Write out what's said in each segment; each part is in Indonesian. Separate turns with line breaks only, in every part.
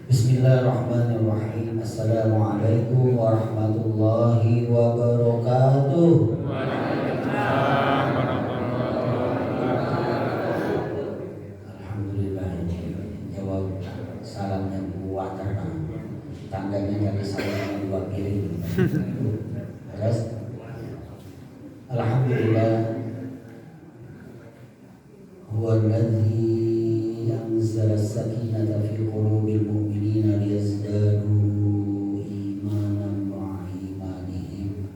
Bismillahirrahmanirrahim. Assalamualaikum warahmatullahi wabarakatuh.
Waalaikumsalam warahmatullahi
Alhamdulillah, jawab salamnya buat tangganya dari salamnya 2 piring. Terus alhamdulillah, huwa alladzi anzala as-sakinata fi qulubil mu'minina liyazdadu imanan ma'a imanihim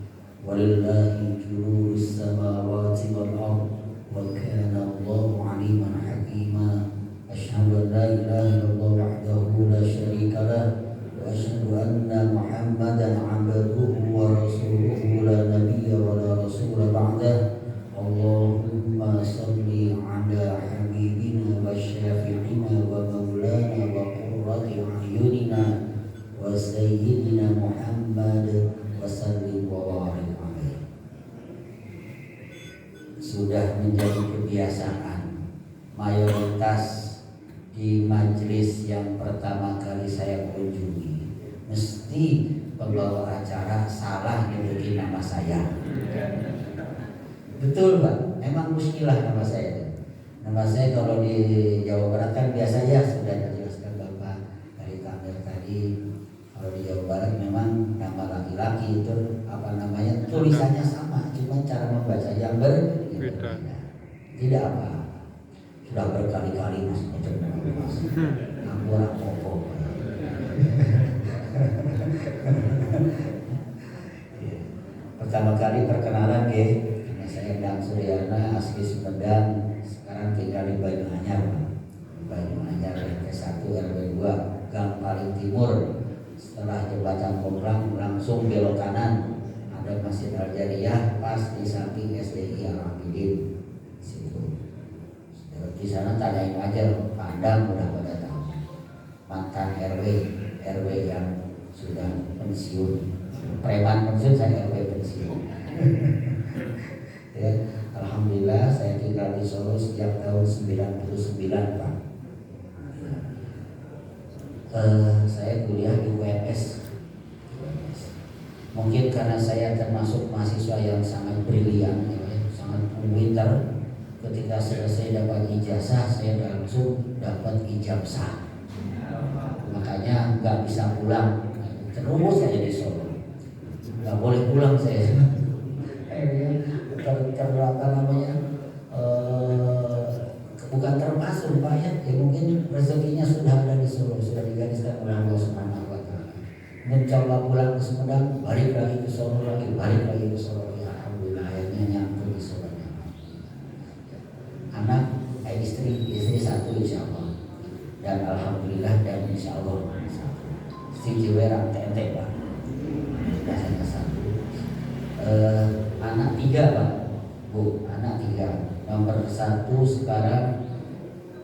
walillahi junudus samawati wal ardh wa kana Allahu 'aliman hakima. Asyhadu an la ilaha illallah wahdahu la syarika lah wa asyhadu anna Muhammadan 'abduhu wa rasuluhu la nabiyya wa la rasula ba'dah. Allahumma salli ala habibina wa syafi'ina wa maulana wa qurrati a'yunina wa sayyidina Muhammad wa sallim wa barik alaihi. Sudah menjadi kebiasaan mayoritas di majelis yang pertama kali saya kunjungi mesti pembawa acara salah nyebutin nama saya. Betul Pak, emang muskilah nama saya. Nama saya kalau di Jawa Barat kan biasanya sudah dijelaskan Bapak dari kamera tadi. Kalau di Jawa Barat memang nama laki-laki itu apa namanya tulisannya sama, cuma cara membaca yang berbeda. Tidak apa, sudah berkali-kali Mas ngecek nama Mas. Aku orang popo. Pertama kali perkenalan ya. Saya Dang Suryana asli Sumedang, sekarang tinggal di Banyuanyar. Banyuanyar RT 1 RW 2 Gang paling timur. Setelah jembatan Koplang langsung belok kanan ada Masjid Al Jariyah pas di samping SDI Al-Hamidin. Situ. Di sana tanyain aja, pandang udah pada tahu. Mantan RW yang sudah pensiun. Preman pensiun, saya RW pensiun. Ya, alhamdulillah saya tinggal di Solo sejak tahun 99 Pak. Saya kuliah di UNS. Mungkin karena saya termasuk mahasiswa yang sangat brilian, ya, sangat pintar. Ketika selesai dapat ijazah, saya langsung dapat ijazah. Makanya nggak bisa pulang, terus saja di Solo. Nggak boleh pulang saya. Apa namanya bukan termasuk Pak ya mungkin rezekinya sudah ada di Solo, sudah digariskan oleh Allah Subhanahu wa taala. Mencoba pulang ke Sumedang, balik lagi ke Solo lagi, balik lagi ke Solo. Ya alhamdulillah akhirnya nyampe di Solo. Anak istri 1 insya Allah, dan alhamdulillah dan insya Allah si Jiwerang TNT Pak biasanya 1. Anak 3 Pak, Bu, anak 3. Nomor 1 sekarang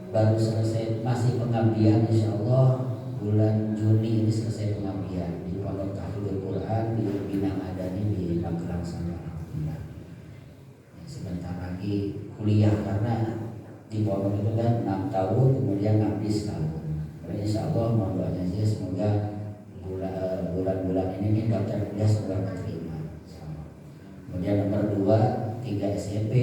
baru selesai, masih pengabdian insya Allah bulan Juni ini selesai pengabdian di Pondok Tahfidzul Quran di Bina Madani di Magelang sana. Sebentar lagi kuliah karena di pondok itu kan 6 tahun kemudian ngabdi setahun. Jadi insya Allah mohon doanya saja semoga bulan-bulan ini daftar kuliah semoga keterima. Kemudian nomor 2, 3 SMP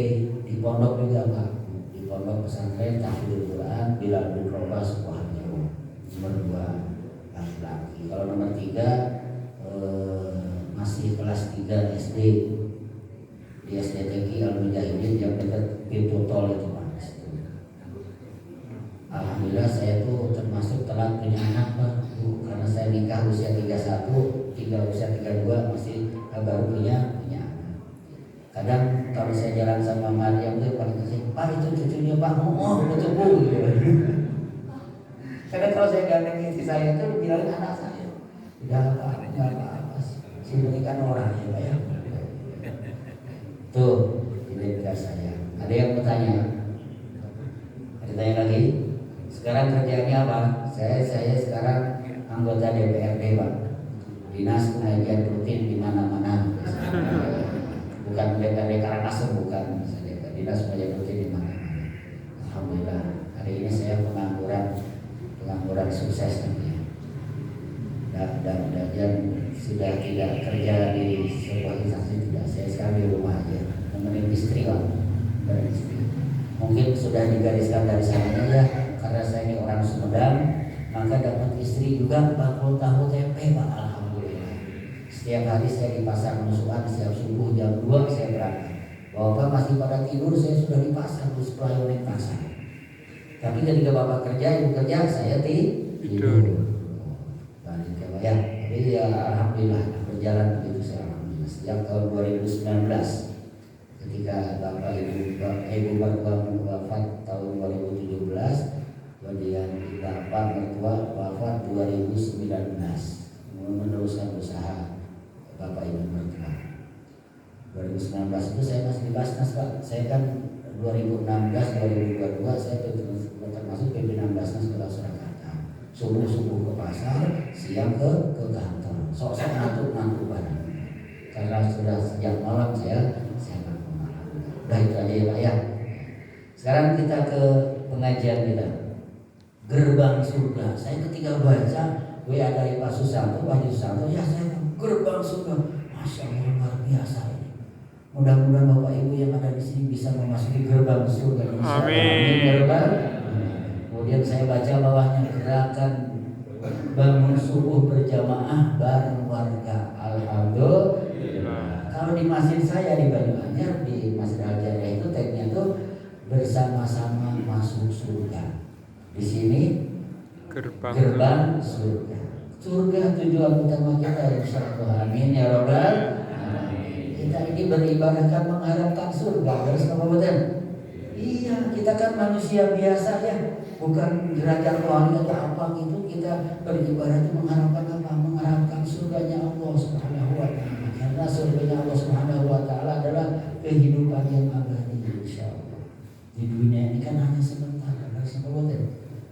di pondok juga Pak, di pondok pesantren Tahfidzul Quran Bilal bin Rabah Sukoharjo. Nomor 2 laki-laki. Kalau nomor 3 masih kelas 3 SD di SDTK Al Mujahidin yang dekat pintu tol itu Pak. Alhamdulillah saya tuh termasuk telat punya anak Pak, karena saya nikah usia 31, usia 32 masih baru punya. Kadang kalau saya jalan sama Mariam itu paling kasih, Pak itu cucunya Pak, betul Bu. Kadang kalau saya gandeng istri saya itu bilangin anak saya, udah apa, sibukkan orang ya Pak ya. Tuh, identitas saya. Ada yang bertanya? Ada tanya lagi? Sekarang kerjaannya apa? Saya sekarang anggota DPRD Pak, dinas pengajian rutin di mana-mana. Bukan DPRD Karangasem, bukan dinas pengajian rutin di mana-mana. Alhamdulillah hari ini saya pengangguran sukses nanti. Dan sudah tidak kerja di sebuah instansi, tidak. Saya sekarang di rumah aja nemenin istri lah, beristri. Mungkin sudah digariskan dari sananya ya, karena saya ini orang Sumedang, maka dapat istri juga bakul tahu tempe, Pak. Alhamdulillah. Setiap hari saya di pasar Nusukan, setiap subuh jam 2 saya berangkat. Bapak masih pada tidur, saya sudah di pasar, terus pelayanan pasar. Tapi ketika Bapak kerja, Ibu kerja, saya tidur. Balik ke ya. Tapi ya alhamdulillah berjalan begitu saya alhamdulillah. Sejak tahun 2019 ketika Bapak Ibu mertua wafat tahun 2017, kemudian Bapak mertua wafat 2019, meneruskan usaha Bapak Ibu mertua. 2019 itu saya masih di Basnas, Pak. Saya kan 2016 2022 saya termasuk pimpinan Basnas Kota Surakarta. Subuh ke pasar, siang ke kantor. Sok-sok ngantuk banget. Karena sudah sejak malam saya ngantuk malam. Udah itu aja ya Pak ya. Sekarang kita ke pengajian kita. Gerbang surga. Saya ketika baca WA dari Pak Susanto, ya saya gerbang surga. Masya Allah luar biasa ini. Mudah-mudahan Bapak Ibu yang ada di sini bisa memasuki gerbang surga. Amin. Kemudian saya baca bawahnya gerakan bangun subuh berjamaah bareng warga. Alhamdulillah. Kalau di masjid saya di Banyuanyar di Masjid Al-Jariah itu tagnya itu bersama-sama masuk surga. Di sini gerbang surga. Surga tujuan utama kita insyaallah. Amin ya rabbal alamin. Kita ini beribadah kan mengharapkan surga, harus apa betul? Iya, kita kan manusia biasa ya, bukan derajat wali atau apa gitu. Kita beribadah itu mengharapkan apa? Mengharapkan surganya Allah Subhanahu wa taala. Karena surganya Allah Subhanahu wa taala adalah kehidupan yang abadi insyaallah. Di dunia ini kan hanya sebentar, harus apa betul?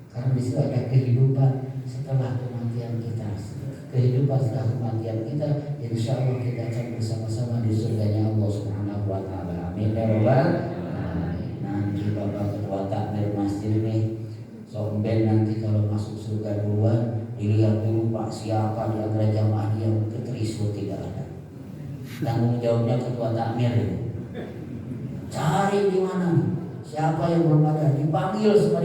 Karena di situ ada kehidupan setelah kematian kita. Kehidupan setelah kematian kita, insyaallah kita akan bersama-sama di surganya Allah Subhanahu wa taala. Amin ya rabbal alamin. Nanti Bapak Ketua Takmir Masjid nih, somben nanti kalau masuk surga duluan, dilihat dulu Pak siapa di antara jamaah yang keterisut tidak ada. Tanggung jawabnya Ketua Takmir itu. Cari di mana nih? Siapa yang belum ada? Dipanggil semua.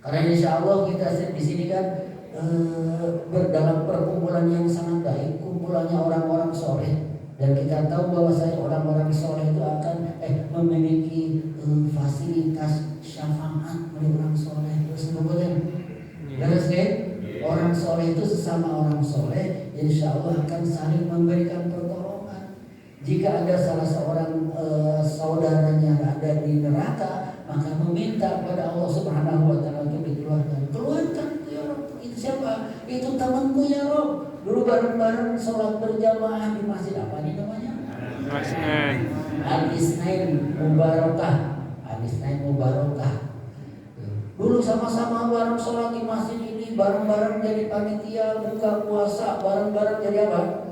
Karena insya Allah kita di sini kan dalam perkumpulan yang sangat baik, kumpulannya orang-orang soleh, dan kita tahu bahwasanya orang-orang soleh itu akan memiliki fasilitas syafaat oleh orang soleh. Terus kemudian, orang soleh itu sesama orang soleh, insya Allah akan saling memberikan pertolongan. Jika ada salah seorang saudaranya ada di neraka, maka meminta kepada Allah Subhanahu wa taala untuk dikeluarkan. Keluarkan ya Rabb. Itu siapa? Itu temanku ya Rabb. Dulu bareng-bareng sholat berjamaah di masjid apa nih namanya? Al-Isnain Mubarakah. Dulu sama-sama bareng sholat di masjid ini, bareng-bareng jadi panitia buka puasa, bareng-bareng jadi apa?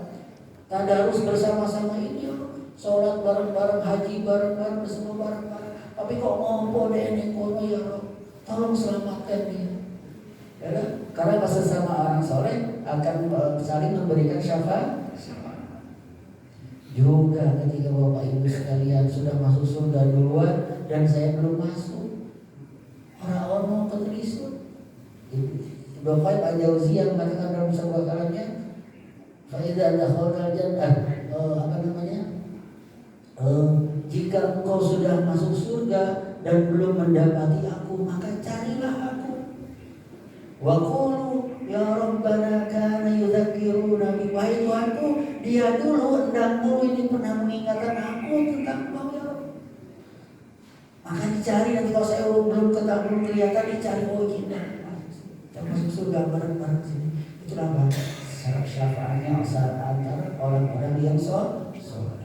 Tadarus bersama-sama ini, sholat bareng-bareng, haji bareng-bareng, semua bareng-bareng. Tapi kok ngompo deh ini kono ya Rob, tolong selamatkan dia. Ya, karena sesama orang soleh akan saling memberikan syafaat. Juga ketika Bapak Ibu sekalian sudah masuk surga duluan dan saya belum masuk, orang-orang keterisut. Bapak Pak Jauzi yang mengatakan dalam sebuah kalamnya, faida dakhalal jannah, jika engkau sudah masuk surga dan belum mendapati aku, maka carilah aku. Wa qulu ya Rabbana kana yudzakkiruna bi. Wahai Tuhanku, dia dulu endangmu ini pernah mengingatkan aku tentang Engkau ya Rabb. Maka dicari, nanti kalau saya belum kelihatan dicari, oh kita masuk surga bareng-bareng sini. Itulah apa? Syafaatnya antara orang-orang yang soleh.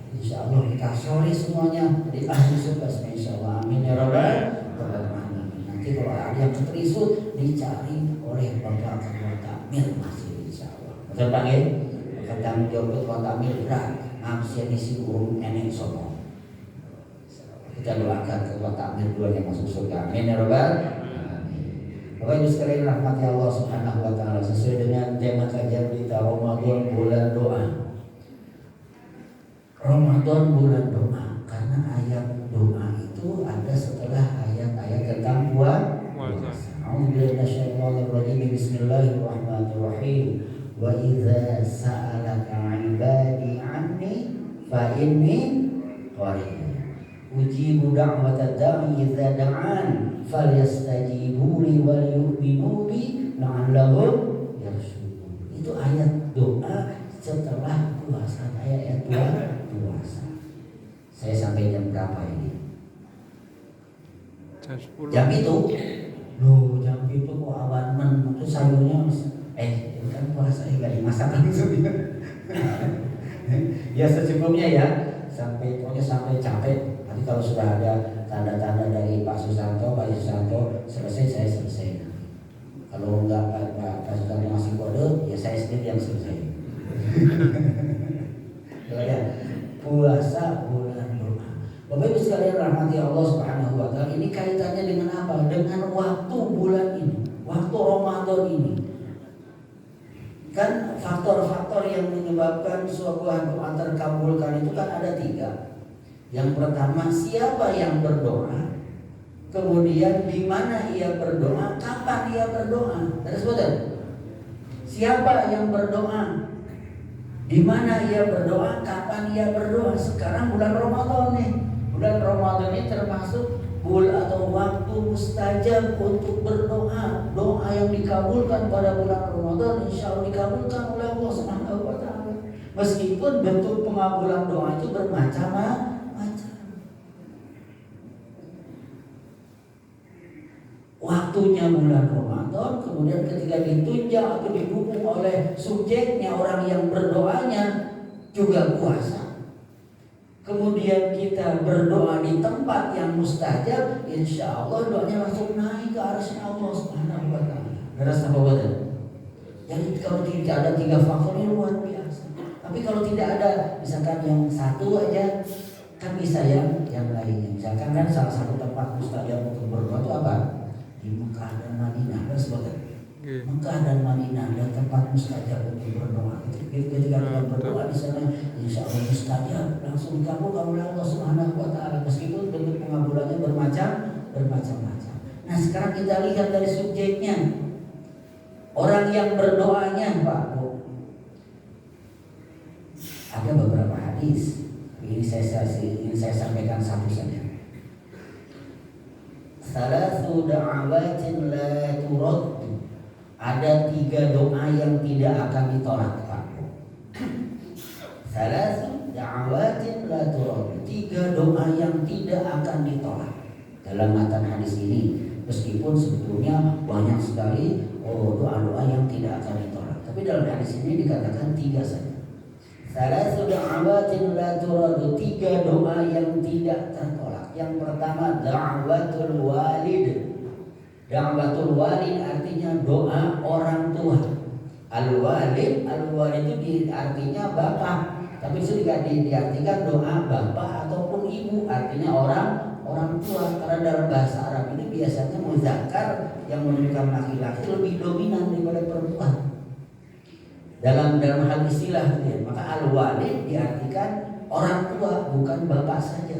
Insyaallah kita soleh semuanya di ahli surga insyaallah. Amin ya rabbal alamin. Nanti kalau ada yang keterisut dicari oleh Bapak Ketua Takmir Masjid insyaallah. Betul Pak ya? Tanggung jawab Ketua Takmir berat. Amsia isi urung enek sopo. Kita doakan Ketua Takmir dua yang masuk surga. Amin ya rabbal alamin. Bapak Ibu sekalian rahmati Allah Subhanahu wa taala, sesuai dengan tema kajian kita Ramadan bulan doa. Ramadan bulan doa, karena ayat doa itu ada setelah ayat-ayat tentang puasa. A'udzubillahi minasyaitonir rajim. Bismillahirrahmanirrahim. Wa idza sa'alaka 'ibadi 'anni fa inni qarib. Ujibu da'watad da'i idza da'an falyastajibuli wal yu'minu bi la'allahum yarshudun. Itu ayat doa setelah puasa, ayat puasa. Saya sampai jam berapa ini? Jam itu? Loh, jam itu kok awan itu sayurnya kan puasa enggak dimasak langsung ya. Ya secukupnya ya, sampai capek. Nanti kalau sudah ada tanda-tanda dari Pak Susanto selesai, saya selesai. Kalau enggak Pak Susanto masih kode, ya saya sendiri yang selesai. Ya, puasa bulan doa. Bapak Ibu sekalian rahmati Allah Subhanahu wa taala, ini kaitannya dengan apa? Dengan waktu bulan ini, waktu Ramadan ini. Kan faktor-faktor yang menyebabkan sebuah doa terkabulkan itu kan ada 3. Yang pertama, siapa yang berdoa, kemudian di mana ia berdoa, kapan ia berdoa. Terus betul? Siapa yang berdoa, di mana ia berdoa, kapan ia berdoa. Sekarang bulan Ramadan nih. Bulan Ramadan ini termasuk atau waktu mustajab untuk berdoa. Doa yang dikabulkan pada bulan Ramadan insya Allah dikabulkan oleh Allah Subhanahu wa taala. Meskipun bentuk pengabulan doa itu bermacam-macam. Waktunya bulan Ramadan, kemudian ketika ditunjang atau didukung oleh subjeknya, orang yang berdoanya juga puasa. Kemudian kita berdoa di tempat yang mustajab, insya Allah doanya langsung naik ke arsy Allah Subhanahu wa taala. Beras apa betul? Jadi kalau tidak ada 3 faktor ini luar biasa. Tapi kalau tidak ada, misalkan yang satu aja, kan bisa yang lainnya. Misalkan kan salah satu tempat mustajab untuk berdoa itu apa? Di Mekah dan Madinah, kan sebagainya. Mekah dan Madinah dan tempat mustajab untuk berdoa. Ketika kita berdoa di sana, insya Allah mustajab, langsung dikabulkan oleh Allah Subhanahu wa taala. Meskipun bentuk pengabulannya bermacam-macam. Nah, sekarang kita lihat dari subjeknya. Orang yang berdoanya, Pak Bu. Ada beberapa hadis. Ini saya sampaikan satu saja. Salasu da'awatin la turad. Ada 3 doa yang tidak akan ditolak, Pak. Salasu da'awatin la turad. 3 doa yang tidak akan ditolak. Dalam matan hadis ini, meskipun sebetulnya banyak sekali doa-doa yang tidak akan ditolak, tapi dalam hadis ini dikatakan 3 saja. Salasu da'awatin la turad, 3 doa yang tidak tertolak. Yang pertama, da'watul walid. Da'watul walid artinya doa orang tua. Al-walid itu artinya bapak, tapi itu diartikan doa bapak ataupun ibu, artinya orang tua. Karena dalam bahasa Arab ini biasanya muzakkar yang menunjukkan laki-laki lebih dominan daripada perempuan. Dalam hal istilah ya, maka al-walid diartikan orang tua, bukan bapak saja.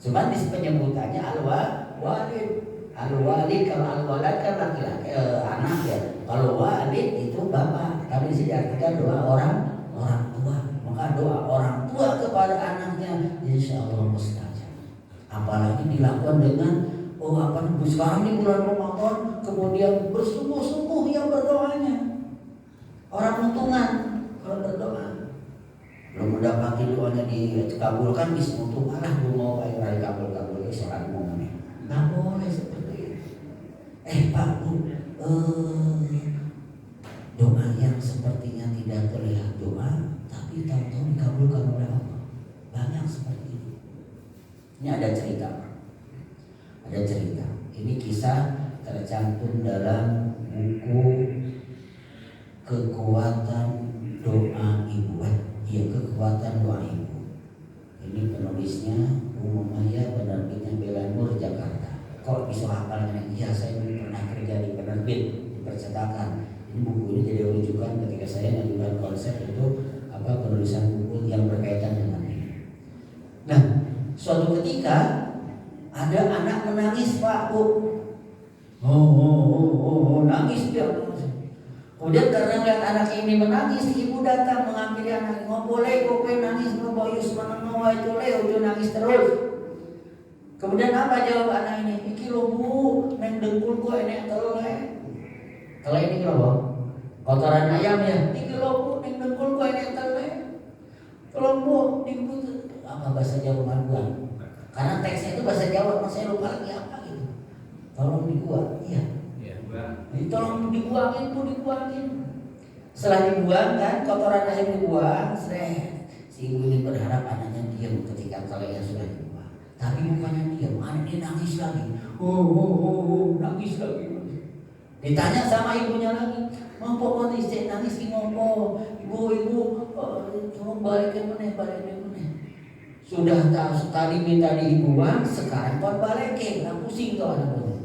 Cuma di penyebutannya al-walid. Al-walid, kalau al-walad kan laki-laki, anak ya. Kalau walid itu bapak. Tapi di sini diartikan doa orang tua. Maka doa orang tua kepada anaknya insya Allah mustajab. Apalagi dilakukan dengan sekarang di bulan Ramadan, kemudian bersungguh-sungguh yang berdoanya. Orang untungan kalau berdoa belum mendapati doanya dikabulkan, untungan lah mau kayak kabul sholat umumnya. Nggak boleh seperti itu. Pak Bu, doa yang sepertinya tidak terlihat doa, tapi tahu-tahu dikabulkan oleh Allah. Banyak seperti itu. Ini ada cerita, Pak. Ada cerita. Ini kisah tercantum dalam buku Kekuatan Doa Ibu. Kekuatan Doa Ibu. Ini penulisnya Muhammadiyah, penerbitnya Bela Nur Jakarta. Kok bisa hafalnya? Iya, saya pernah kerja di penerbit Ini buku ini jadi rujukan ketika saya mengajukan konsep itu penulisan buku yang berkaitan dengan ini. Nah, suatu ketika ada anak menangis, Pak, Bu. Nangis dia. Kemudian karena lihat anak ini menangis, ibu datang mengambil anak. Nggak boleh kok nangis, nggak boyus menengah itu udah nangis terus. Kemudian apa jawab anak ini? Iki lo Bu, neng dengkul gua ini teleh. Teleh ini kenapa? Kotoran ayam ya. Iki lo Bu, neng dengkul gua ini teleh. Tolong Bu, dibuat apa bahasa Jawa Madura? Karena teksnya itu bahasa Jawa, saya lupa lagi apa gitu. Tolong dibuat, iya. Jadi tolong dibuangin, Bu, dibuangin. Setelah dibuang kan, kotoran ayam dibuang, si ibu ini berharap anaknya diam ketika telehnya sudah dibuang. Tapi bukannya diam, anaknya nangis lagi. Nangis lagi. Ditanya sama ibunya lagi, ngopo kok istri nangis ki ngopo? Ibu, coba balikin mana. Sudah tadi minta dibuang, sekarang kau balikin, nggak pusing tuh anaknya.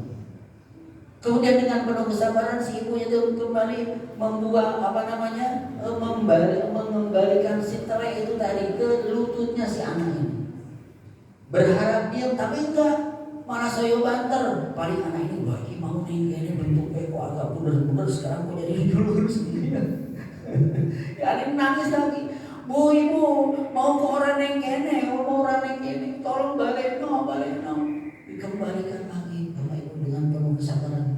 Kemudian dengan penuh kesabaran si ibunya itu kembali membuang mengembalikan si telek itu tadi ke lututnya si anak ini. Berharap diam, tapi enggak, malah saya banter. Paling anak ini lagi mau nih ini bentuknya kok agak buder-buder, sekarang kok jadi lurus begini. Ya ini nangis lagi. Bu, ibu mau ke orang yang kene, tolong balik no. Dikembalikan lagi Bapak Ibu dengan penuh kesabaran.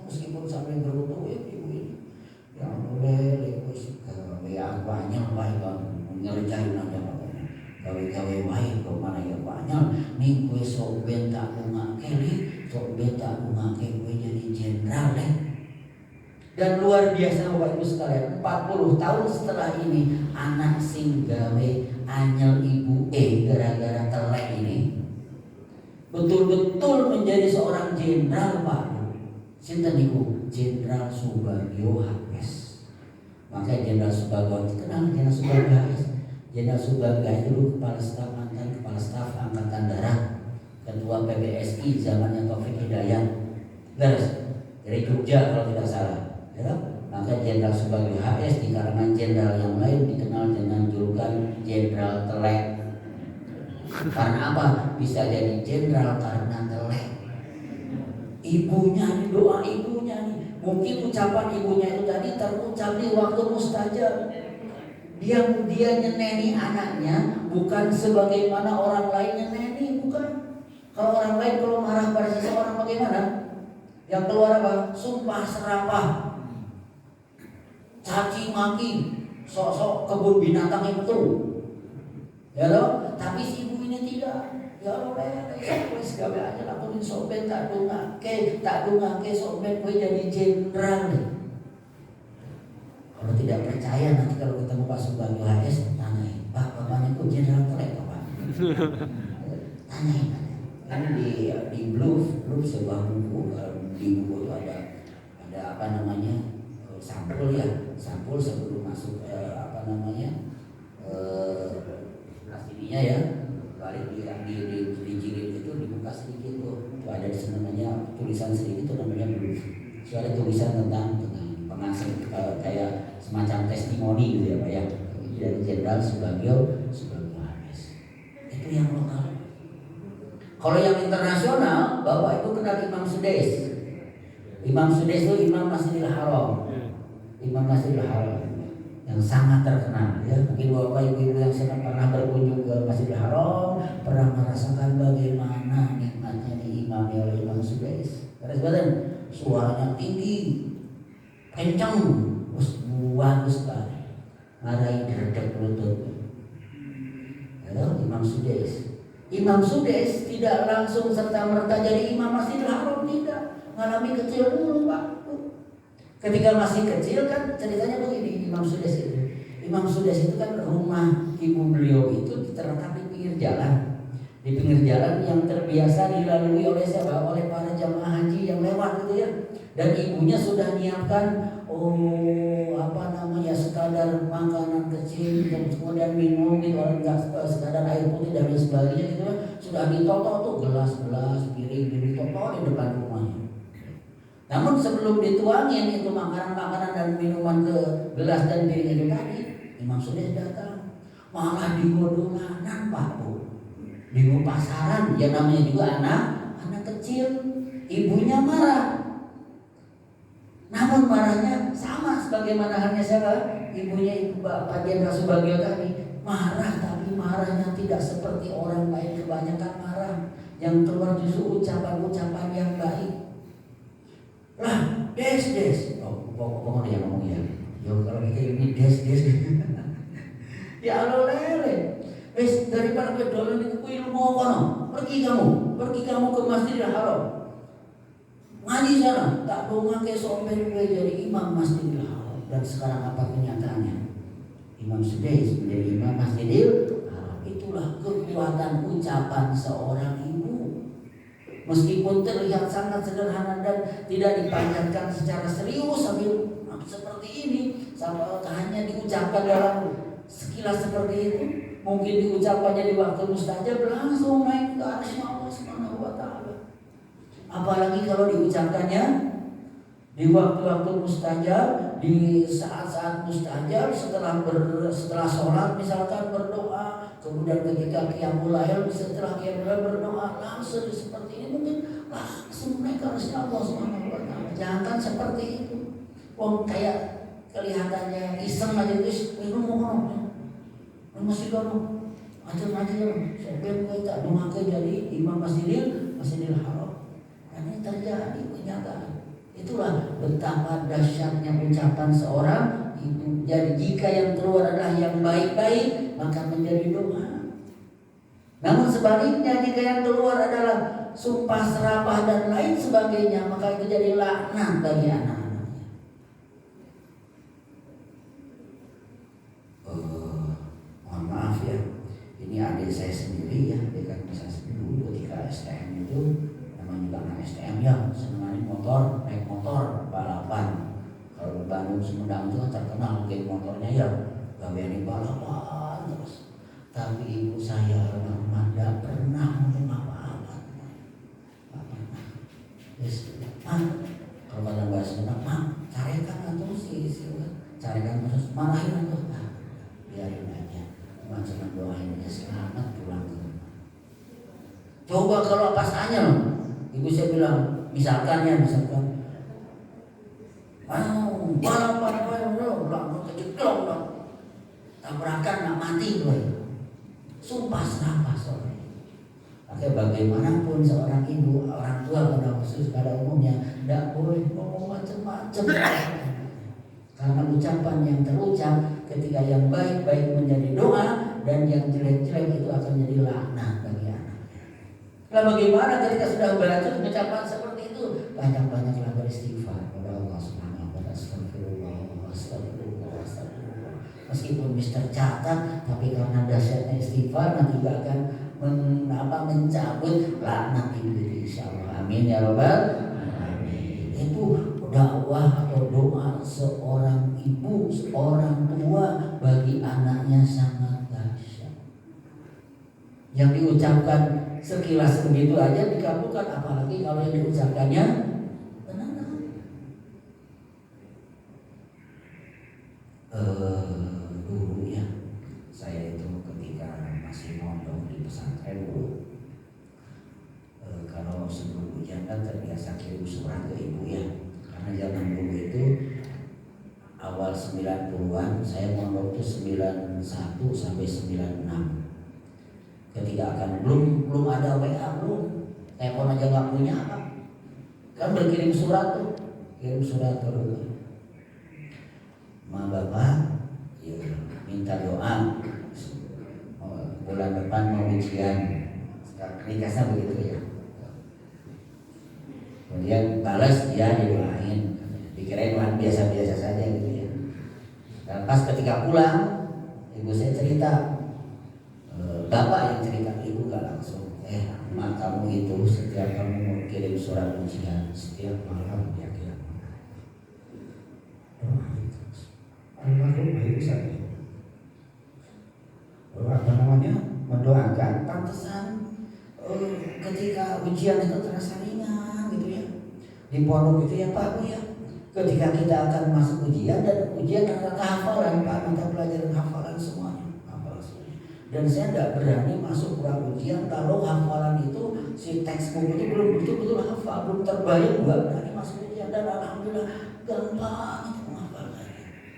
Meskipun sampai berlutut ya ibu ini. Ya boleh, ibu sih gawe banyak baik ngerjain aja pokoknya. Gawe baik kok mana ya banyak. Nih gue sok bentak ngake gue jadi jenderal deh. Dan luar biasa Bapak Ibu sekalian, 40 tahun setelah ini anak sing gawe anyel ibu gara-gara telek ini betul-betul menjadi seorang jenderal, Pak. Sinten niku? Jenderal Subagio HS. Makanya Jenderal Subagio kenal Jenderal Subagio HS. Jenderal Subagio itu dulu mantan kepala staf angkatan darat, ketua PBSI zamannya Taufik Hidayat. Terus dari Jogja kalau tidak salah. Ya, maka Jenderal Subagio HS di kalangan jenderal yang lain dikenal dengan julukan Jenderal Telek. Karena apa? Bisa jadi jenderal karena telek. Ibunya nih, doa ibunya nih. Mungkin ucapan ibunya itu tadi terucap di waktu mustajab. Dia nyeneni anaknya bukan sebagaimana orang lain nyeneni, bukan. Kalau orang lain kalau marah pada seseorang bagaimana? Yang keluar apa? Sumpah serapah, caci maki, sok-sok kebun binatang itu. Ya loh, tapi si ibu ini tidak. Ya Allah, wes gawe aja lakuin sobat tak dongake sobat gue jadi jenderal nih. Kalau tidak percaya nanti kalau ketemu Pak Subagio HS tanyain, Pak bapaknya kok jenderal telek Pak? Tanyain. Kan di Blue sebuah buku, di buku itu ada sampul sebelum masuk aslinya ya. Balik di jilid itu dibuka sedikit tuh. Itu ada namanya tulisan sedikit itu namanya Blue. Itu ada tulisan tentang pengasih kayak semacam testimoni gitu ya Pak ya. Dari Jenderal Subagio HS. Itu yang lokal. Kalau yang internasional, Bapak Ibu kenal Imam Sudais. Imam Sudais itu Imam Masjidil Haram. Imam Masjidil Haram yang sangat terkenal ya. Mungkin Bapak Ibu yang sedang pernah berkunjung ke Masjidil Haram pernah merasakan bagaimana nikmatnya diimami oleh Imam Sudais. Terus badan suaranya tinggi, kencang, bagus sekali, marahi derdek lutut. Ya, Imam Sudais. Imam Sudais tidak langsung serta-merta jadi imam Masjidil Haram, tidak. Ngalami kecil dulu Pak. Ketika masih kecil kan ceritanya begini, Imam Sudais itu. Imam Sudais itu kan rumah ibu beliau itu terletak di pinggir jalan. Di pinggir jalan yang terbiasa dilalui oleh siapa? Oleh para jamaah haji yang lewat gitu ya. Dan ibunya sudah menyiapkan sekadar makanan kecil, kemudian minum gitu, sekadar air putih dan sebagainya gitu, sudah ditoto tuh gelas-gelas, piring-piring toto di depan rumahnya. Namun sebelum dituangin itu makanan dan pertemuan ke-11 dan diri itu tadi, Imam Sudais datang, malah digodolanan Pak Bu, di pasaran, ya namanya juga anak kecil, ibunya marah. Namun marahnya sama sebagaimana halnya siapa? Ibunya Pak Jenderal Subagio tadi, marah, tapi marahnya tidak seperti orang lain. Kebanyakan marah, yang keluar justru ucapan-ucapan yang baik. Lah, des. Oh, pokoknya dia ngomong ya. Yo kalau ini des. Ya Allah lele. Wes daripada kowe dolen iku ilmu kono. Pergi kamu ke Masjidil Haram. Ngaji sana, tak dongake sampai kowe jadi imam Masjidil Haram. Dan sekarang apa kenyataannya? Imam Sudais menjadi imam Masjidil Haram. Itulah kekuatan ucapan seorang ibu. Meskipun terlihat sangat sederhana dan tidak dipanjatkan secara serius sambil seperti ini, sama hanya diucapkan dalam sekilas seperti itu, mungkin diucapkannya di waktu mustajab langsung naik ke arsy Allah Subhanahu wa taala. Apalagi kalau diucapkannya di waktu-waktu mustajab, di saat-saat mustajab, setelah sholat misalkan berdoa, kemudian ketika qiyamul lail, setelah qiyamul lail berdoa, langsung seperti ini, mungkin langsung naik ke arsy Allah Subhanahu wa taala. Jangan seperti itu. Wong kayak kelihatannya iseng aja terus ngomong masih kono aja sampai kita dongake jadi imam Masjidil Haram. Dan ini terjadi kenyataan. Itulah betapa dahsyatnya ucapan seorang ibu. Jadi jika yang keluar adalah yang baik-baik, maka menjadi doa. Namun sebaliknya jika yang keluar adalah sumpah serapah dan lain sebagainya, maka itu jadi laknat bagi anak. Mohon maaf ya, ini adik saya sendiri ya, dekat saya sendiri ketika STM itu, namanya juga anak STM ya, senangnya motor, naik motor, balapan. Kalau di Bandung Sumedang itu terkenal geng motornya ya, gawean balapan terus. Tapi ibu saya almarhumah tidak pernah ngomong apa-apa. Terus, kalau kata bahasa Sunda, carikan atau sih, carikan terus marahin atau biarin aja, cuma doain dia selamat pulang ke rumah. Coba kalau pas tanya, ibu saya bilang, misalkan balapan ulang kejeglong dong, tabrakan nggak mati gue, sumpah serapah soalnya. Oke, bagaimanapun seorang ibu, orang tua pada umumnya tidak boleh ngomong macam-macam. Karena ucapan yang terucap ketika yang baik-baik menjadi doa dan yang jelek-jelek itu akan menjadi laknat bagi anaknya. Nah, bagaimana ketika sudah belajar ucapan seperti itu? Banyak-banyaklah beristighfar kepada Allah Subhanahu wa taala. Astagfirullah. Meskipun Mister catat, tapi karena dahsyatnya istighfar nanti juga akan mencabut laknat itu insyaallah. Amin ya rabbal alamin. Itu dakwah atau doa seorang ibu, seorang tua bagi anaknya sangat dahsyat. Yang diucapkan sekilas begitu aja dikabulkan, apalagi kalau yang diucapkannya benar. Dulu ya, saya itu ketika masih mondok di pesantren dulu, kalau sebelum ujian kan terbiasa kirim surat ke ibu ya. Karena zaman dulu itu awal 90-an, saya mondok itu 91 sampai 96. Ketika akan belum ada WA, belum telepon aja nggak punya apa, kan berkirim surat tuh, kirim surat terus. Ma bapak, ya, minta doa bulan depan mau ujian, nikahnya begitu ya. Kemudian balas dia didoain, dikirain biasa-biasa saja gitu ya. Dan pas ketika pulang, ibu saya cerita, bapak yang cerita, ibu gak langsung. Mak kamu itu setiap kamu mau kirim surat ujian, setiap malam dia kirim. Almarhumah ibu saya. Apa namanya? Mendoakan. Pantesan ketika ujian itu terasa ringan gitu ya. Di pondok itu ya Pak Bu ya, Ketika kita akan masuk ujian, dan ujian adalah hafalan, Pak, mata pelajaran hafalan semuanya, hafalan semuanya. Dan saya tidak berani masuk kurang ujian kalau hafalan itu, si teks buku itu belum betul-betul hafal, belum terbayang, nggak berani masuk ujian. Dan alhamdulillah gampang itu menghafalkan.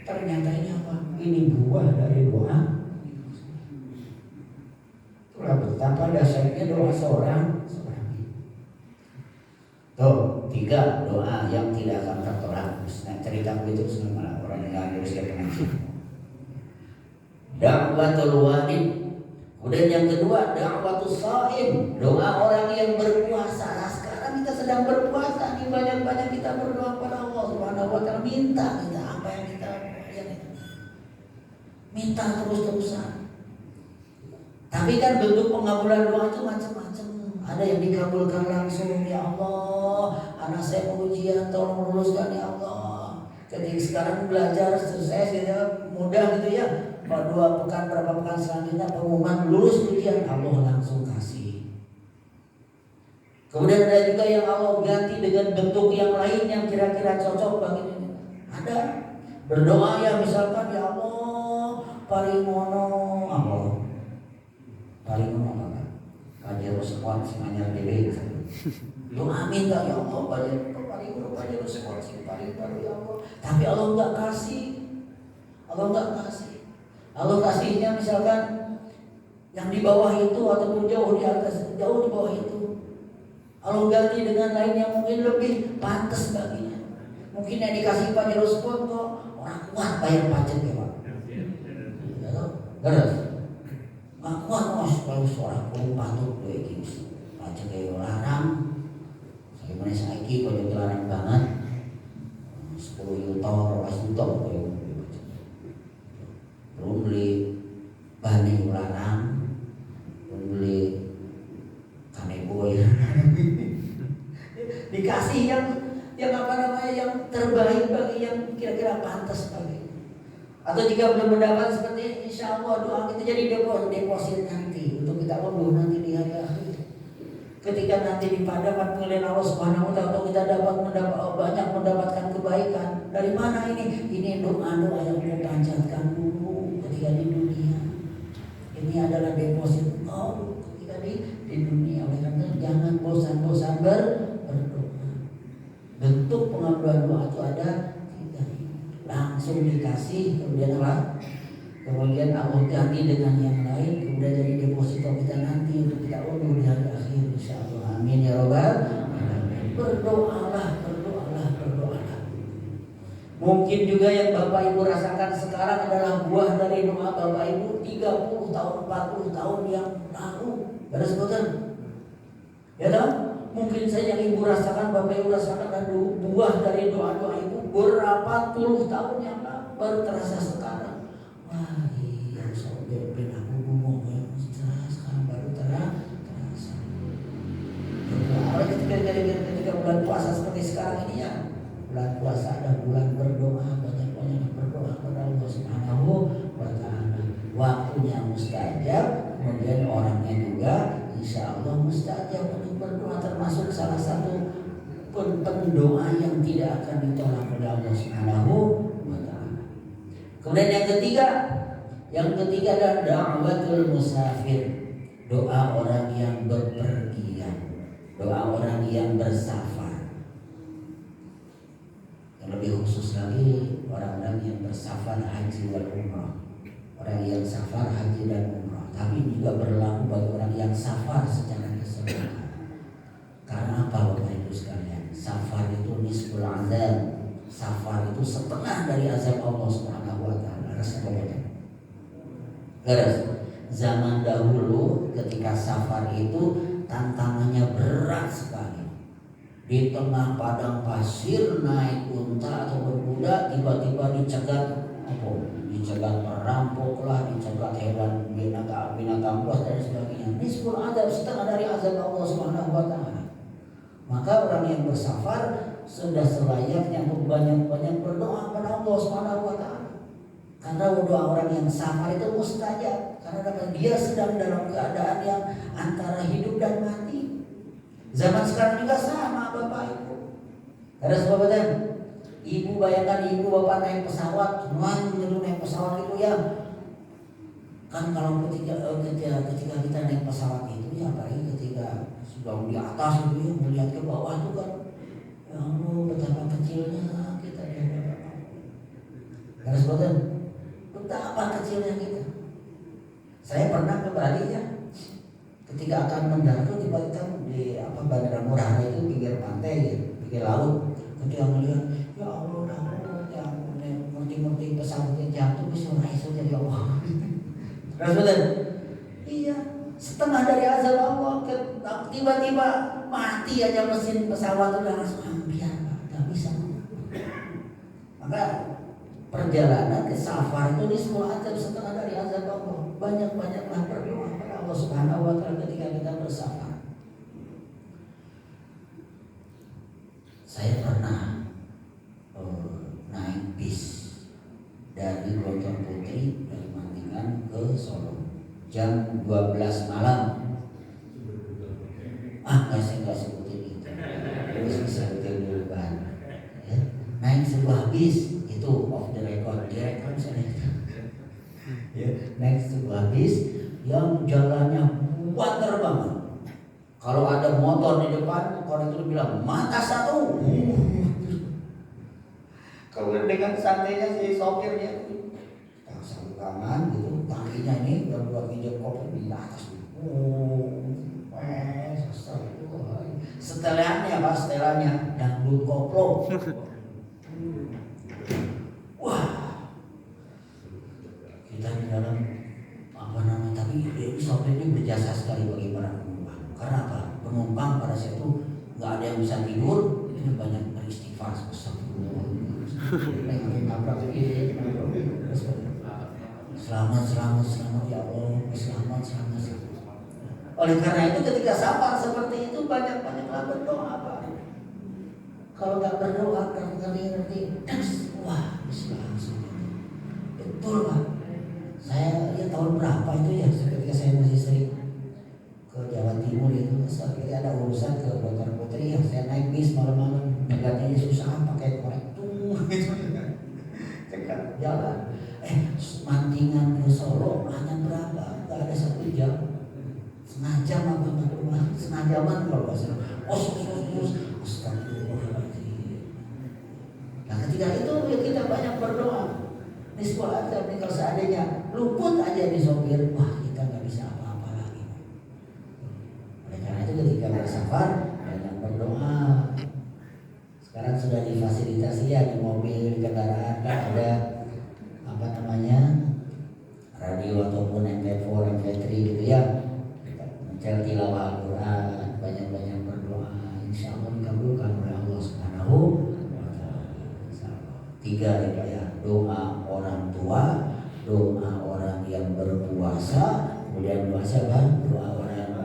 Ternyata ini apa? Ini buah dari doa. Itulah betapa dahsyatnya doa seorang. Tuh, 3 doa yang tidak akan tertolak. Nah, cerita begitu sama orang yang ngurus ke pengajian. Da'watul walid. Kemudian yang kedua, da'watus shaim, doa orang yang berpuasa. Nah, sekarang kita sedang berpuasa nih, banyak-banyak kita berdoa pada Allah Subhanahu wa taala, minta kita apa yang kita minta terus-terusan. Tapi kan bentuk pengabulan doa itu macam-macam. Ada yang dikabulkan langsung, ya Allah, anak saya mau ujian, tolong luluskan ya Allah. Ketika sekarang belajar sukses gitu, mudah gitu ya. 2 pekan, berapa pekan selanjutnya pengumuman lulus ujian, Allah langsung kasih. Kemudian ada juga yang Allah ganti dengan bentuk yang lain yang kira-kira cocok bagi ini. Ada berdoa ya, misalkan ya Allah, paringono Allah. Paringono apa? Pajero sekuat sing anyar dhewe. Lu amin tak ya Allah, pajero sekuat sing paling baru ya Allah. Tapi Allah enggak kasih. Allah kasihnya misalkan yang di bawah itu ataupun jauh di atas, jauh di bawah itu. Allah ganti dengan lain yang mungkin lebih pantas baginya. Mungkin yang dikasih pajero sekuat kok orang kuat bayar pajak ya Pak. Ya toh? Terus nggak kuat mas kalau seorang pun patut gue gitu aja kayak larang saya mana saiki kalau larang banget 10 juta kayak belum beli bani larang, belum beli kanebo ya dikasih yang apa namanya yang terbaik bagi yang kira-kira pantas bagi. Atau jika belum mendapat seperti ini, insya Allah doa kita jadi deposit nanti untuk kita unduh nanti di hari akhir. Ketika nanti di hadapan pengadilan Allah Subhanahu wa taala kita banyak mendapatkan kebaikan. Dari mana ini? Ini doa-doa yang kita panjatkan dulu ketika di dunia. Ini adalah deposit ketika di dunia. Oleh karena jangan bosan-bosan berdoa. Bentuk pengabulan doa itu ada langsung dikasih, kemudian Allah ganti dengan yang lain, kemudian jadi deposito kita nanti untuk kita unduh di hari akhir insyaallah. Amin ya robbal alamin. Berdoalah. Mungkin juga yang Bapak Ibu rasakan sekarang adalah buah dari doa Bapak Ibu 30 tahun, 40 tahun yang lalu. Beres betul? Ya toh? Mungkin saja yang Ibu rasakan, Bapak Ibu rasakan adalah buah dari doa-doa Ibu berapa puluh tahun yang lalu, baru terasa sekarang. Wah iya, sobat aku ngomong ya, sekarang baru terasa. Ketika bulan puasa seperti sekarang ini ya, bulan puasa ada bulan berdoa, banyak-banyak berdoa kepada Allah Subhanahu wa taala. Waktunya mustajab, kemudian orangnya juga insya Allah mustajab untuk berdoa, termasuk salah satu pendoa yang tidak akan ditolak oleh Allah Subhanahu wa taala. Kemudian yang ketiga adalah da'watul musafir, doa orang yang berpergian, doa orang yang bersafar. Yang lebih khusus lagi orang-orang yang bersafar haji wal umrah, orang yang safar haji dan umrah. Tapi juga berlaku bagi orang yang safar secara keseluruhan. Karena apa Bapak Ibu sekalian? Safar itu nisful azab. Safar itu setengah dari azab Allah Subhanahu wa taala. Garas. Zaman dahulu ketika safar itu tantangannya berat sekali. Di tengah padang pasir naik unta atau berkuda, tiba-tiba dicegat perampok lah, dicegat hewan binatang buas dan sebagainya. Nisful azab, setengah dari azab Allah Subhanahu wa taala. Maka orang yang bersafar sudah selayaknya untuk banyak-banyak berdoa kepada Allah Subhanahu wa taala. Karena doa orang yang safar itu mustajab, karena dia sedang dalam keadaan yang antara hidup dan mati. Zaman sekarang juga sama Bapak Ibu. Ada sebabnya Ibu bayangkan ibu bapak naik pesawat, cuman gitu naik pesawat itu ya. Kan kalau ketika kita naik pesawat itu ya, apalagi ketika sudah di atas itu ya, melihat ke bawah itu kan, ya Allah betapa kecilnya kita di hadapan Allah. Garis bawahi, betapa kecilnya kita. Saya pernah ke Bali ya, ketika akan mendarat tiba-tiba di Bandara Ngurah Rai itu pinggir pantai ya, pinggir laut. Ketika melihat, ya Allah, ya ngerti pesawatnya jatuh bisa raih jadi Allah. Rasulullah, iya, setengah dari azab Allah, tiba-tiba mati aja mesin pesawat udah langsung hampir, nggak bisa. Maka perjalanan ke safar itu semua azab setengah dari azab Allah. Banyak-banyaklah berdoa kepada Allah Subhanahu wa Ta'ala ketika kita bersafar. Saya pernah naik bis dari Gontor Putri dari Mantingan ke Solo jam 12 malam. Saya nggak sebutin itu. Terus bisa ditemukan. Ya. Naik sebuah bis itu off the record, direkam misalnya. Ya. Naik sebuah bis yang jalannya water banget. Kalau ada motor di depan, orang itu bilang mata satu. Kalau dengan santainya si sopirnya itu, samping kanan gitu, kakinya ini berdua pijak kopi di atas. Setelannya Pak, setelannya dangdut koplo. Wah, kita di dalam tapi sopir ini berjasa sekali bagi para penumpang. Karena apa? Penumpang pada saat itu nggak ada yang bisa tidur, ini banyak beristighfar. Selamat ya Allah, selamat. Oleh karena itu ketika safar seperti itu banyak-banyaklah berdoa Pak. Kalau nggak berdoa ngerti, wah bisa langsung. Betul Pak. Saya ya tahun berapa itu ya, ketika saya masih sering ke Jawa Timur itu, ketika ada urusan ke Gontor Putri ya, saya naik bis malam-malam, nyegatnya susah pakai korek gitu cekat jalan. Mantingan ke Solo hanya berapa? Gak ada 1 jam, setengah jam setengah jaman kalau nggak salah. Astagfirullahaladzim. Nah ketika itu ya kita banyak berdoa. Ini sekolah azab nih, kalau seandainya luput aja di sopir, wah kita nggak bisa apa-apa lagi. Oleh karena itu ketika bersafar banyak berdoa. Sekarang sudah difasilitasi ya di mobil, di kendaraan kan ada radio ataupun MP4, MP3 gitu ya. Mencari tilawah Al-Quran, banyak-banyak berdoa, insya Allah dikabulkan oleh Allah Subhanahu wa Ta'ala. 3 ya Pak ya, doa orang tua, doa orang yang berpuasa, kemudian doa siapa? Doa orang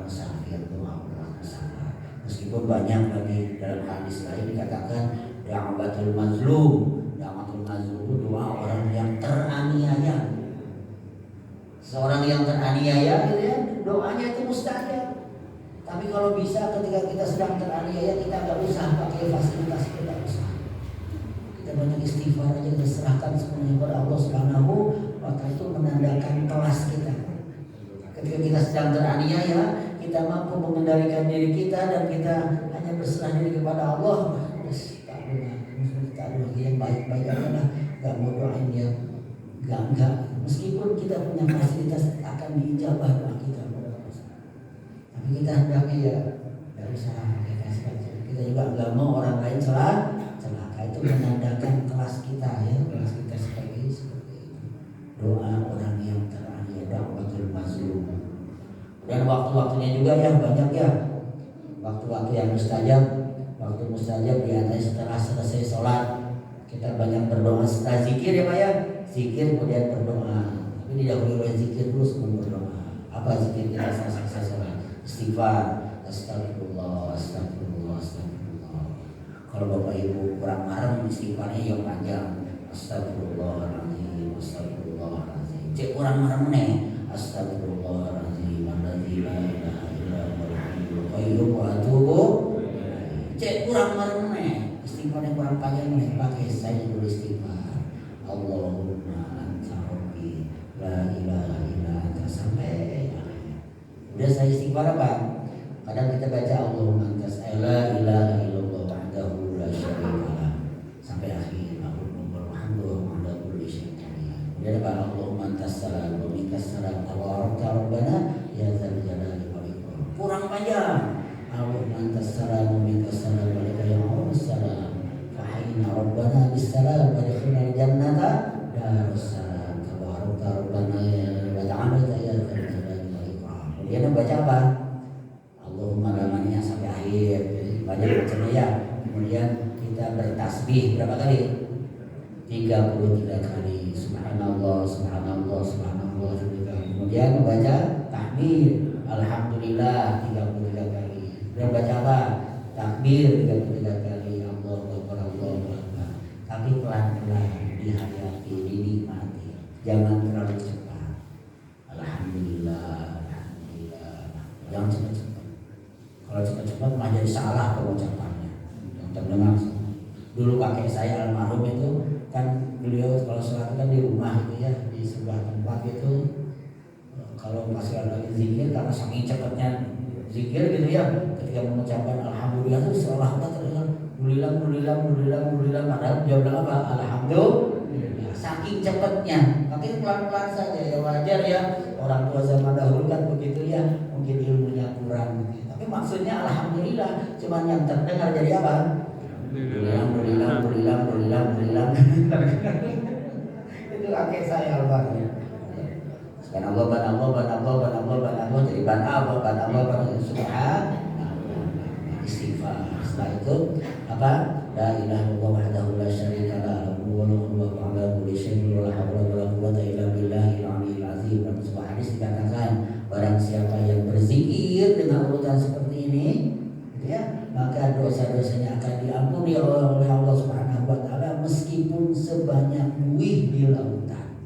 musafir, doa orang musafir. Meskipun banyak lagi dalam hadis lain dikatakan da'watul mazlum. Da'watul mazlum itu doa orang yang teraniaya. Seorang yang teraniaya gitu ya, doanya itu mustajab. Tapi kalau bisa ketika kita sedang teraniaya, kita nggak usah pakai fasilitas, kita nggak usah. Kita banyak istighfar aja, kita serahkan semuanya kepada Allah Subhanahu wa Ta'ala. Itu menandakan kelas kita. Ketika kita sedang teraniaya, kita mampu mengendalikan diri kita dan kita hanya berserah diri kepada Allah. Kita lagi yang baik-baik aja lah, nggak mau doain dia, nggak. Meskipun kita punya fasilitas akan diijabah doa kita, tapi kita hendaknya ya nggak usah pakai fasilitas. Kita juga nggak mau orang lain celaka. Itu menandakan kelas kita ya, kelas kita seperti itu. Doa orang yang teraniaya, da'watul mazlum. Dan waktu-waktunya juga ya banyak ya, waktu-waktu yang mustajab. Waktu mustajab di atas setelah selesai sholat kita banyak berdoa, setelah zikir ya Pak ya, zikir kemudian berdoa. Tapi didahului oleh zikir dulu sebelum berdoa. Apa zikir kita setelah selesai sholat? Istighfar, astagfirullah. Kalau Bapak Ibu kurang marem istighfarnya yang panjang, astagfirullahaladzim. Cek kurang marem nih, astagfirullahaladzim. Alladzi la ilaha illa huwal hayyul qayyum wa atubu. Cek kurang marem nih, istighfarnya kurang panjang. Udah saya istighfar apa? Kadang kita baca Allahumma antas la ilaha illallah wahdahu la syarikalah sampai akhir Allahumma hamdu ala kulli syai'in qadir. Kemudian apa? Allahumma antas salam wa minkas salam tabarakta rabbana ya dzal jalali wal ikram. Kurang panjang. Allahumma antas salam wa minkas salam wa laka ya'ul salam. Fa hayna rabbana bis salam wa adkhilna jannata darus salam tabarakta rabbana wa ta'ala ya dzal jalali wal ikram. Kemudian baca apa? Allahumma lamanya sampai akhir. Jadi banyak macamnya ya. Kemudian kita bertasbih berapa kali? 33 kali. Subhanallah, subhanallah, subhanallah. Kemudian membaca tahmid, alhamdulillah 33 kali. Kemudian baca apa? Takbir 33 kali. Allahu akbar, Allahu akbar. Tapi pelan-pelan dihayati, dinikmati. Jangan terlalu cepat. Alhamdulillah, alhamdulillah. Jangan cepat-cepat. Kalau cepat-cepat malah jadi salah pengucapannya. Yang terdengar. Dulu kakek saya almarhum itu kan beliau kalau sholat kan di rumah gitu ya, di sebuah tempat itu kalau pas lagi zikir karena saking cepatnya zikir gitu ya, ketika mengucapkan alhamdulillah itu seolah-olah terdengar bulilang padahal dia bilang apa? Alhamdulillah. Saking cepatnya, makin pelan-pelan saja ya, wajar ya, orang tua zaman dahulu kan begitu ya, mungkin ilmunya kurang gitu. Tapi maksudnya alhamdulillah, cuman yang terdengar jadi apa? Bulilang. Itu kakek saya almarhum. Subhanallah, jadi ban subhan istighfar. Setelah itu apa? La ilaha illallah wahdahu la syarika lahu wa ala kulli syai'in wa la haula wa la quwwata illa billahil aliyyil azim. Dalam sebuah hadis dikatakan, barang siapa yang berzikir dengan urutan seperti ini, gitu ya, maka dosa-dosanya akan diampuni oleh Allah Subhanahu wa taala meskipun sebanyak buih di lautan.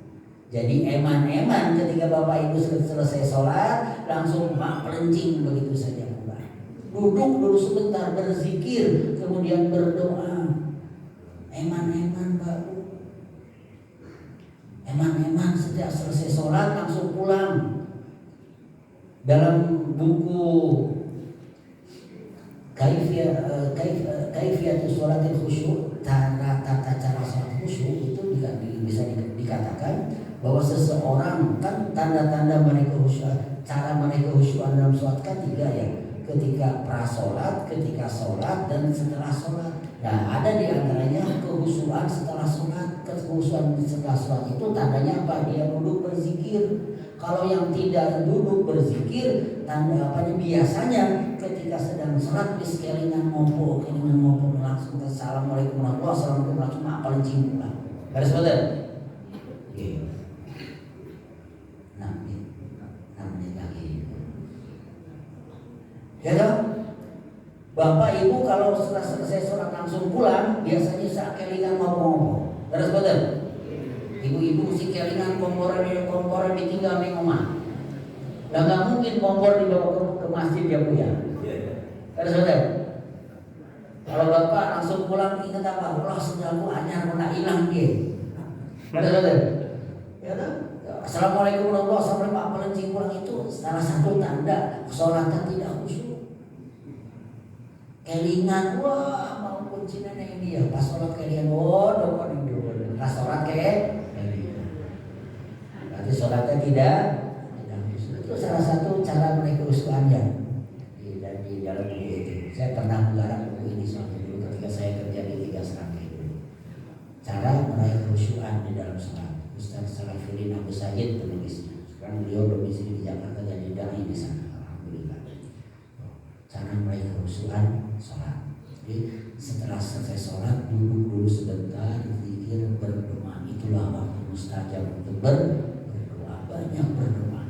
Jadi eman-eman ketika Bapak Ibu selesai sholat langsung mak pelencing begitu saja pulang. Duduk dulu sebentar berzikir kemudian berdoa. Eman-eman baru. Eman-eman setiap selesai sholat langsung pulang. Dalam buku Kaifiyatus sholatil khusyuk, tata cara sholat khusyuk itu bisa dikatakan bahwa seseorang kan tanda-tanda mereka khusyuk, cara mereka khusyuk dalam sholat kan 3 ya, ketika prasolat, ketika sholat dan setelah sholat. Nah ada di antaranya kehusyuan setelah sholat. Kehusyuan setelah sholat itu tandanya apa? Dia duduk berzikir. Kalau yang tidak duduk berzikir, tanda apanya biasanya ketika sedang sholat kelingan ngopo langsung assalamualaikum warahmatullahi wabarakatuh, langsung apal cium pulang. Garis betul? Oke. 6 menit lagi. Ya toh? Bapak Ibu kalau setelah selesai sholat langsung pulang, biasanya saat kelingan ngopo. Garis betul? Ibu-ibu mesti kelingan komporan ditinggal di rumah. Lah nggak mungkin kompor dibawa ke masjid ya Bu ya. Ada saudara. Kalau bapak langsung pulang ingat apa? Allah sedangku anyar nak hilang dia. Ada saudara. Ya kan? Assalamualaikum warahmatullahi wabarakatuh. Pak pelencing pulang itu salah satu tanda sholatnya tidak khusyuk. Kelingan wah mau kunci nenek ini ya pas sholat kelingan dokon ini pas sholat berarti sholatnya tidak khusyuk. Itu salah satu cara meraih kehusyukannya di dalam buku itu. Saya pernah menggarap buku ini suatu dulu ketika saya kerja di 3 Serangkai dulu. Cara meraih kehusyukan di dalam sholat. Ustaz Salafuddin Abu Sajid penulisnya. Sekarang beliau domisili di Jakarta dan dai di sana. Alhamdulillah. Cara meraih kehusyukan sholat. Jadi setelah selesai sholat duduk dulu sebentar, zikir, berdoa. Itulah waktu mustajab untuk berdoa, banyak berdoa.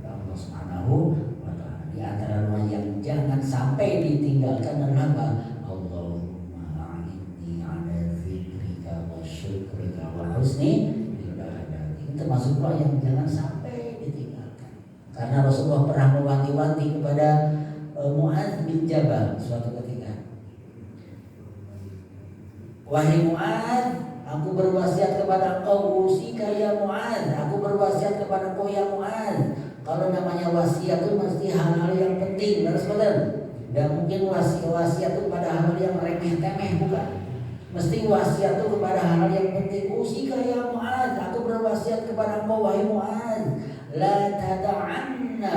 Allah Subhanahu wa taala. Di antara doa yang jangan sampai ditinggalkan adalah Allahumma a'inni 'ala dzikrika wa syukrika wa husni ibadatik. Itu termasuk doa yang jangan sampai ditinggalkan. Karena Rasulullah pernah mewanti-wanti kepada Mu'adz bin Jabal suatu ketika. Wahai Mu'adz, aku berwasiat kepada engkau, usika ya Mu'adz, aku berwasiat kepada engkau ya Mu'adz, Kalau namanya wasiat itu mesti hal-hal yang penting, harus betul. Tidak mungkin wasiat itu pada hal yang remeh-temeh, bukan. Mesti wasiat itu kepada hal yang penting. Usika ya Mu'adz, aku berwasiat kepada engkau wahai Mu'adz, la tada'anna.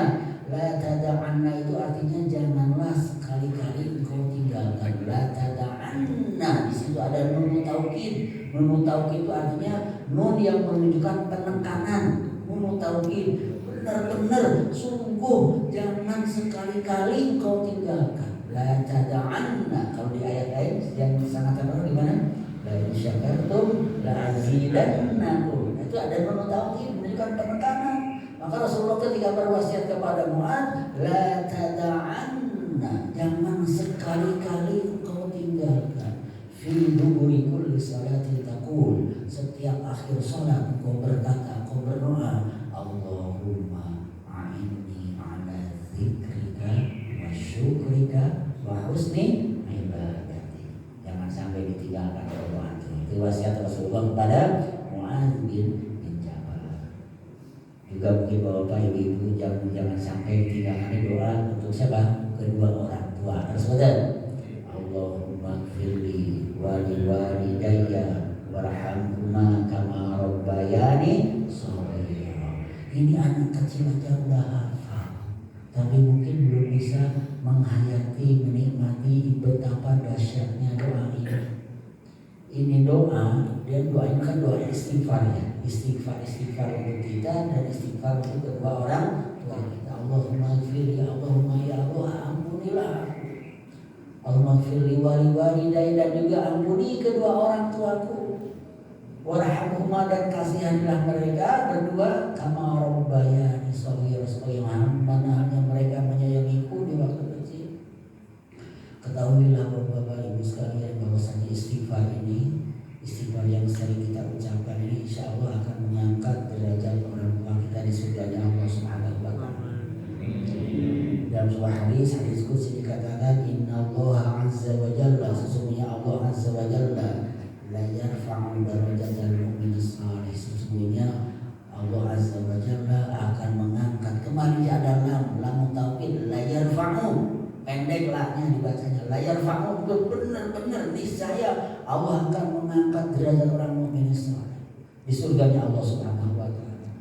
La tada'anna itu artinya janganlah sekali-kali engkau tinggalkan. La tada'anna, di situ ada nun taukid. Nun taukid itu artinya nun yang menunjukkan penekanan. Nun taukid, benar-benar sungguh jangan sekali-kali engkau tinggalkan. La tada'anna. Kalau di ayat lain yang sangat terkenal gimana? La in syakartum la azidannakum. Itu ada nun taukid menunjukkan penekanan. Maka Rasulullah ketika berwasiat kepada Mu'adz, la tada'anna, jangan sekali-kali engkau tinggalkan. Fi duburi kulli salatin taqul, setiap akhir salat engkau berkata, engkau berdoa, Allahumma a'inni ala dzikrika wa syukrika wa husni ibadati. Jangan sampai ditinggalkan doa itu wasiat Rasulullah kepada Mu'adz bin Jabal. Juga mungkin bapak ibu jangan sampai tinggalkan doa untuk siapa? Kedua orang tua. Harus betul. Allahumma gfirli wa liwalidayya warhamhuma kama rabbayani shaghira. Ini anak kecil aja udah hafal, tapi mungkin belum bisa menghayati, menikmati betapa dahsyatnya doa ini. Ini doa, dan doa ini kan doa istighfar ya, istighfar untuk kita dan istighfar untuk kedua orang tua kita. Allahumma gfirli, Allahumma ya Allah ampunilah. Allahumma gfirli walidayya, dan juga ampuni kedua orang tuaku. Warhamhuma, dan kasihanilah mereka berdua, kama rabbayani shaghira, sebagaimana mereka menyayangiku di waktu kecil. Ketahuilah Bapak Ibu sekalian bahwasanya istighfar ini, istighfar yang sering kita ucapkan ini, insya Allah akan mengangkat derajat orang tua kita di surganya Allah Subhanahu wa Ta'ala. Dalam sebuah hadis qudsi dikatakan, Innallaha azza wa jalla, sesungguhnya Allah azza wa jalla, la yarfa'u darajatal mu'min salih, sesungguhnya Allah azza wa jalla akan mengangkat. Kemarin ada lam taukid, la yarfa'u, pendek lahnya dibacanya, la yarfa'u, benar-benar niscaya Allah akan mengangkat derajat orang mukmin saleh di surganya Allah Subhanahu wa Ta'ala.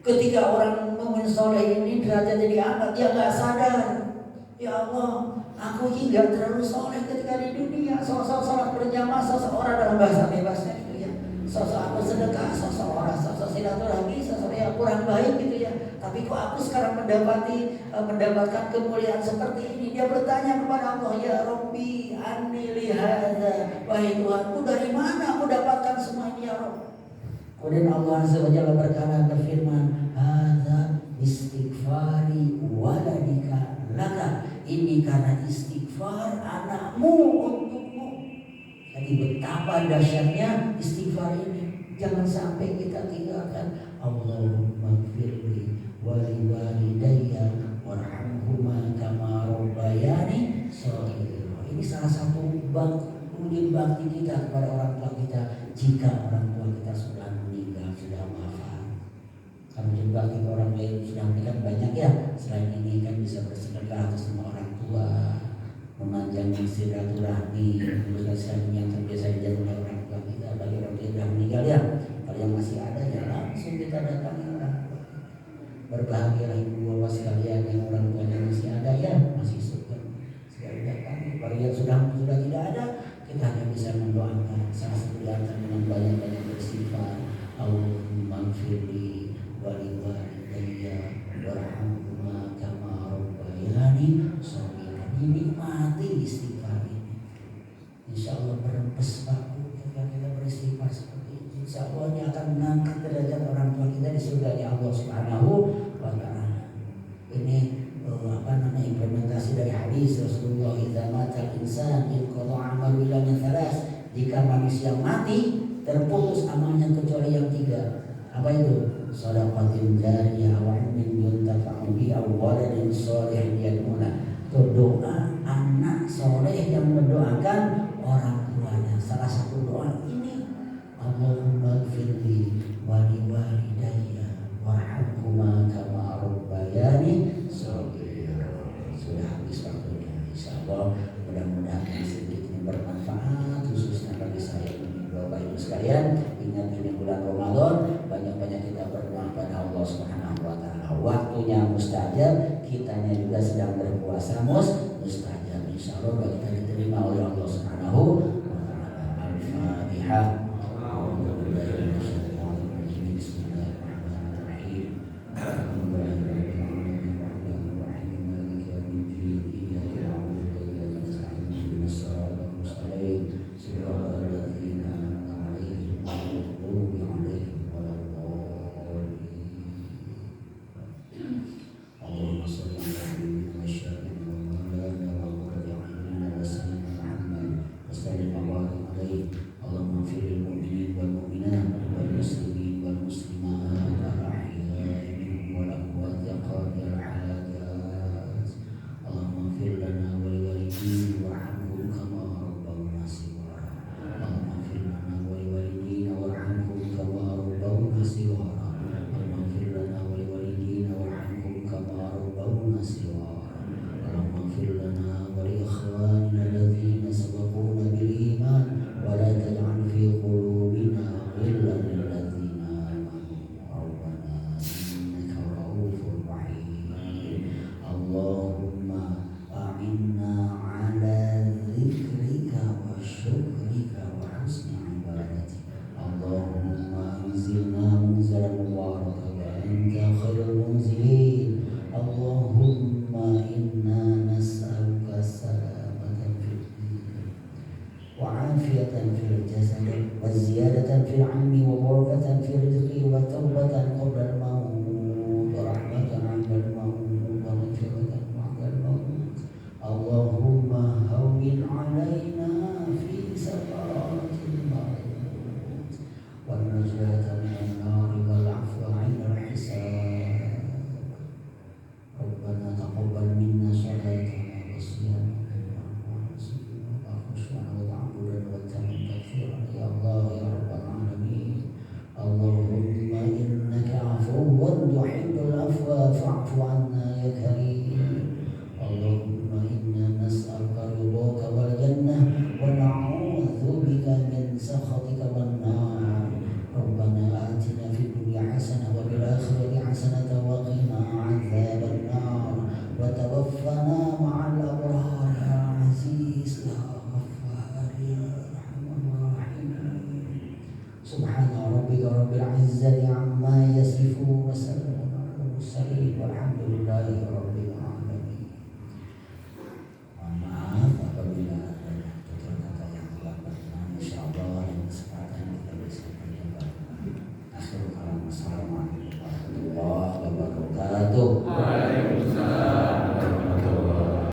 Ketika orang mukmin saleh ini derajatnya diangkat, dia nggak sadar, ya Allah, aku hingga terlalu soleh ketika di dunia. Sosok sholat berjamaah, sosok orang dalam bahasa bebasnya gitu ya, sosok aku sedekah, sosok orang, sosok silaturahmi, sosok yang kurang baik gitu ya. Tapi kok aku sekarang mendapatkan kemuliaan seperti ini? Dia bertanya kepada Allah, ya Rabbi anni li hadza, wahai Tuhanku, dari mana aku dapatkan semua ini ya Rabb? Kemudian Allah azza wa jalla berfirman, hadza istighfari waladika laka, ini karena istighfar anakmu untukmu. Jadi betapa dahsyatnya istighfar ini. Jangan sampai kita tinggalkan. Allahumma gfirli wa liwalidayya warhamhuma kama rabbayani shaghira. Ini salah satu wujud bakti kita kepada orang tua kita jika orang tua kita sudah meninggal, sudah wafat. Kalau wujud bakti ke orang lain sudah meninggal banyak ya. Selain ini kan bisa bersedekah atas nama orang tua, memanjangkan silaturahmi, menyelesaikan yang terbiasa dijaga oleh orang tua kita. Bagi orang tua yang meninggal ya, kalau yang masih ada ya langsung kita datangi orang tua. Berbahagialah ibu bapak sekalian yang orang tuanya masih ada ya, masih syukur sekali datangi. Kalau yang sudah tidak ada, kita hanya bisa mendoakan. Salah satu di antara dengan banyak-banyak beristighfar. Allahumma gfirli wa liwalidayya warhamhuma kama rabbayani shaghira. Dinikmati istighfar ini. Insya Allah berempes baku ketika kita beristighfar seperti ini. Insya Allah ini akan mengangkat derajat orang tua kita di surganya Allah Subhanahu wa Ta'ala. Ini implementasi dari hadis Rasulullah, idza matal insan inqata amalu illa min thalas. Jika manusia mati, terputus amalnya kecuali yang tiga. Apa itu? Shadaqatin jariyah wa ilmin yuntafa'u bihi aw waladin shalihin yad'una. Doa anak soleh yang mendoakan orang tuanya. Salah satu doa ini, Allahumma gfirli wa liwalidayya warhamhuma kama ingat ini bulan Ramadan, banyak-banyak kita berdoa pada Allah Subhanahu wa taala. Waktunya mustajab, kitanya juga sedang berpuasa mustajab. Insyaallah kita diterima oleh Allah Subhanahu wa taala. Al-Fatihah.
Assalamualaikum warahmatullahi wabarakatuh.